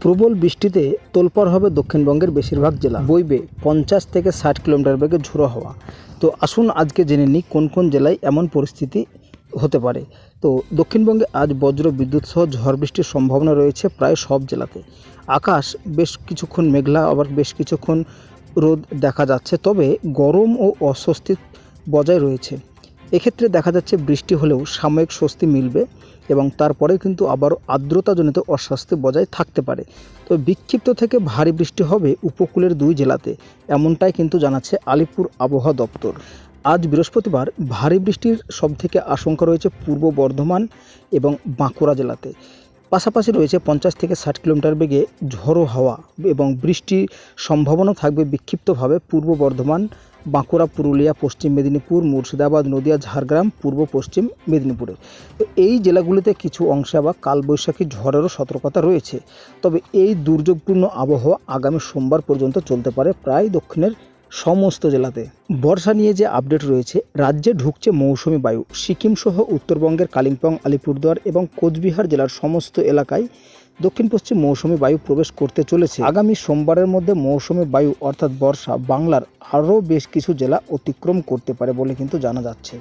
প্রবল বৃষ্টিতে তোলপাড় হবে দক্ষিণবঙ্গের বেশিরভাগ জেলা, বইবে 50 থেকে 60 কিলোমিটার বেগে ঝোড়ো হাওয়া। তো আসুন আজকে জেনে নিই কোন কোন জেলায় এমন পরিস্থিতি হতে পারে। তো দক্ষিণবঙ্গে আজ বজ্র বিদ্যুৎ সহ ঝড় বৃষ্টির সম্ভাবনা রয়েছে প্রায় সব জেলাতে। আকাশ বেশ কিছুক্ষণ মেঘলা, আবার বেশ কিছুক্ষণ রোদ দেখা যাচ্ছে, তবে গরম ও অস্বস্তি বজায় রয়েছে। এক্ষেত্রে দেখা যাচ্ছে বৃষ্টি হলেও সাময়িক স্বস্তি মিলবে এবং তারপরে কিন্তু আবারও আর্দ্রতাজনিত অস্বস্তি বজায় থাকতে পারে। তো বিক্ষিপ্ত থেকে ভারী বৃষ্টি হবে উপকূলের 2 জেলাতে, এমনটাই কিন্তু জানাচ্ছে আলিপুর আবহাওয়া দপ্তর। আজ বৃহস্পতিবার ভারী বৃষ্টির সবথেকে আশঙ্কা রয়েছে পূর্ব বর্ধমান এবং বাঁকুড়া জেলাতে। পাশাপাশি রয়েছে 50 থেকে 60 কিলোমিটার বেগে ঝোড়ো হাওয়া এবং বৃষ্টির সম্ভাবনা থাকবে বিক্ষিপ্তভাবে পূর্ব বর্ধমান, বাঁকুড়া, পুরুলিয়া, পশ্চিম মেদিনীপুর, মুর্শিদাবাদ, নদিয়া, ঝাড়গ্রাম, পূর্ব পশ্চিম মেদিনীপুরে। তো এই জেলাগুলিতে কিছু অংশে আবার কালবৈশাখী ঝড়েরও সতর্কতা রয়েছে। তবে এই দুর্যোগপূর্ণ আবহাওয়া আগামী সোমবার পর্যন্ত চলতে পারে প্রায় দক্ষিণের সমস্ত জেলাতে। বর্ষা নিয়ে যে আপডেট রয়েছে, রাজ্যে ঢুকছে মৌসুমি বায়ু। সিকিম সহ উত্তরবঙ্গের কালিম্পং, আলিপুরদুয়ার এবং কোচবিহার জেলার সমস্ত এলাকায় দক্ষিণ পশ্চিম মৌসুমি বায়ু প্রবেশ করতে চলেছে। আগামী সোমবারের মধ্যে মৌসুমি বায়ু অর্থাৎ বর্ষা বাংলার আরও বেশ কিছু জেলা অতিক্রম করতে পারে বলে কিন্তু জানা যাচ্ছে।